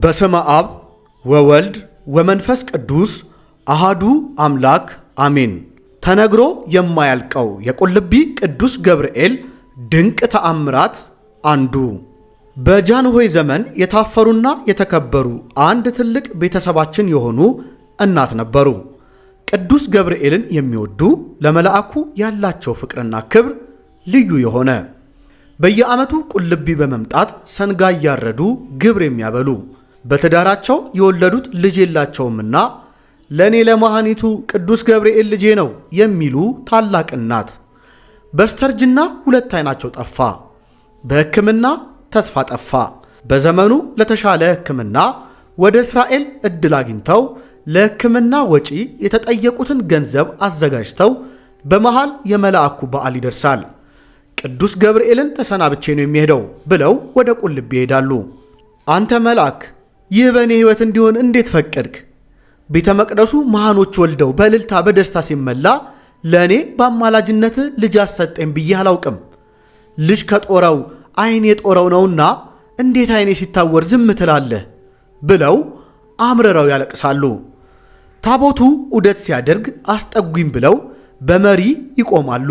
በስመ አብ ወወልድ ወመንፈስ ቅዱስ አሃዱ አምላክ አሜን። ተነግሮ የማያልቀው የቁልቢ ቅዱስ ገብርኤል ድንቅ ተአምራት አንዱ። በጃንሆይ ዘመን የታፈሩና የተከበሩ አንድ ትልቅ ቤተሰባችን የሆኑ እናት ነበሩ። ቅዱስ ገብርኤልን የሚወዱ ለመልአኩ ያላቸው ፍቅርና ክብር ልዩ የሆነ በየዓመቱ ቁልቢ በመምጣት ሰንጋ እያረዱ ግብር የሚያበሉ በትዳራቸው የወለዱት ልጅ የላቸውምና ለኔ ለመሃኒቱ ቅዱስ ገብርኤል ልጄ ነው የሚሉ ታላቅ እናት በስተርጅና ሁለት አይናቸው ጠፋ። በሕክምና ተስፋ ጠፋ። በዘመኑ ለተሻለ ሕክምና ወደ እስራኤል እድል አግኝተው ለሕክምና ወጪ የተጠየቁትን ገንዘብ አዘጋጅተው በመሃል የመልአኩ በዓል ይደርሳል። ቅዱስ ገብርኤልን ተሰናብቼ ነው የሚሄደው ብለው ወደ ቁልቢ ይሄዳሉ። አንተ መልአክ ይህ በእኔ ሕይወት እንዲሆን እንዴት ፈቀድክ? ቤተ መቅደሱ መሃኖች ወልደው በእልልታ በደስታ ሲመላ ለእኔ በአማላጅነት ልጅ አሰጠኝ ብዬ አላውቅም። ልጅ ከጦረው አይን የጦረው ነውና እንዴት አይኔ ሲታወር ዝም ትላለህ? ብለው አምርረው ያለቅሳሉ። ታቦቱ ዑደት ሲያደርግ አስጠጉኝ ብለው በመሪ ይቆማሉ።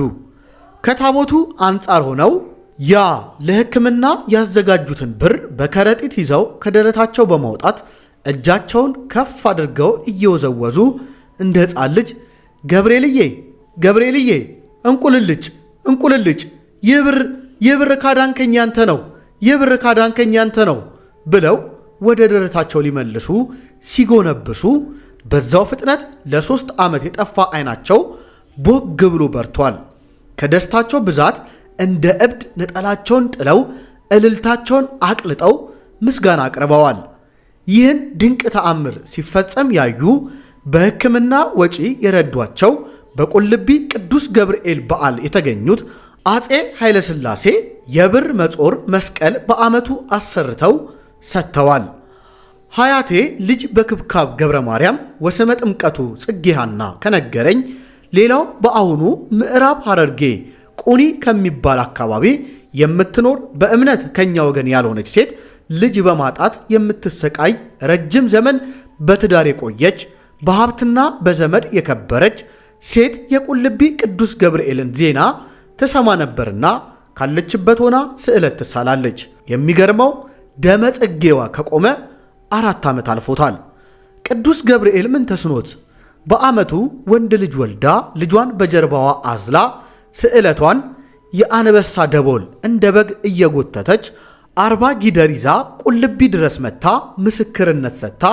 ከታቦቱ አንጻር ሆነው ያ ለሕክምና ያዘጋጁትን ብር በከረጢት ይዘው ከደረታቸው በማውጣት እጃቸውን ከፍ አድርገው እየወዘወዙ እንደ ሕፃን ልጅ ገብርኤልዬ ገብርኤልዬ እንቁልልጭ እንቁልልጭ ይህ ብር ካዳንከኝ ያንተ ነው፣ ይህ ብር ካዳንከኝ ያንተ ነው ብለው ወደ ደረታቸው ሊመልሱ ሲጎነብሱ በዛው ፍጥነት ለ3 ዓመት የጠፋ አይናቸው ቦግ ብሎ በርቷል። ከደስታቸው ብዛት እንደ እብድ ነጠላቸውን ጥለው እልልታቸውን አቅልጠው ምስጋና አቅርበዋል። ይህን ድንቅ ተአምር ሲፈጸም ያዩ በሕክምና ወጪ የረዷቸው በቁልቢ ቅዱስ ገብርኤል በዓል የተገኙት አፄ ኃይለ ሥላሴ የብር መጾር መስቀል በዓመቱ አሰርተው ሰጥተዋል። ሀያቴ ልጅ በክብካብ ገብረ ማርያም ወስመ ጥምቀቱ ጽጌሃና ከነገረኝ ሌላው በአሁኑ ምዕራብ ሐረርጌ ቁኒ ከሚባል አካባቢ የምትኖር በእምነት ከኛ ወገን ያልሆነች ሴት ልጅ በማጣት የምትሰቃይ ረጅም ዘመን በትዳር የቆየች በሀብትና በዘመድ የከበረች ሴት የቁልቢ ቅዱስ ገብርኤልን ዜና ትሰማ ነበርና ካለችበት ሆና ስዕለት ትሳላለች። የሚገርመው ደመ ጽጌዋ ከቆመ 4 ዓመት አልፎታል። ቅዱስ ገብርኤል ምን ተስኖት በዓመቱ ወንድ ልጅ ወልዳ ልጇን በጀርባዋ አዝላ ስዕለቷን የአንበሳ ደቦል እንደ በግ እየጎተተች 40 ጊደር ይዛ ቁልቢ ድረስ መታ ምስክርነት ሰጥታ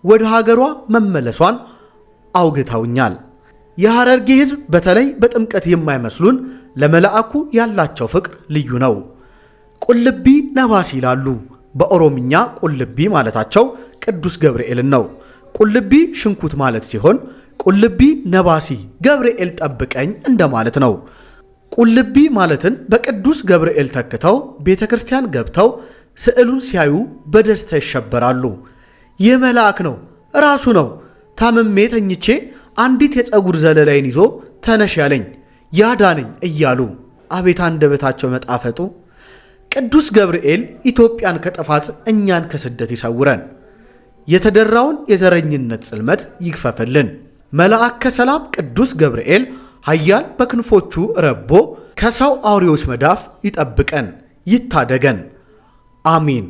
ወደ ሀገሯ መመለሷን አውግተውኛል። የሐረርጌ ሕዝብ በተለይ በጥምቀት የማይመስሉን ለመልአኩ ያላቸው ፍቅር ልዩ ነው። ቁልቢ ነባሲ ይላሉ። በኦሮምኛ ቁልቢ ማለታቸው ቅዱስ ገብርኤልን ነው። ቁልቢ ሽንኩት ማለት ሲሆን ቁልቢ ነባሲ ገብርኤል ጠብቀኝ እንደማለት ነው። ቁልቢ ማለትን በቅዱስ ገብርኤል ተክተው ቤተ ክርስቲያን ገብተው ስዕሉን ሲያዩ በደስታ ይሸበራሉ። ይህ መልአክ ነው፣ ራሱ ነው። ታምሜ ተኝቼ አንዲት የፀጉር ዘለላይን ይዞ ተነሽ ያለኝ ያዳነኝ እያሉ አቤት አንደበታቸው መጣፈጡ። ቅዱስ ገብርኤል ኢትዮጵያን ከጥፋት እኛን ከስደት ይሰውረን። የተደራውን የዘረኝነት ጽልመት ይግፈፍልን። መልአከ ሰላም ቅዱስ ገብርኤል ኃያል በክንፎቹ ረቦ ከሰው አውሬዎች መዳፍ ይጠብቀን ይታደገን። አሚን።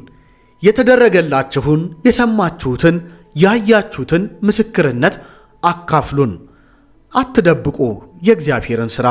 የተደረገላችሁን የሰማችሁትን ያያችሁትን ምስክርነት አካፍሉን። አትደብቁ የእግዚአብሔርን ሥራ።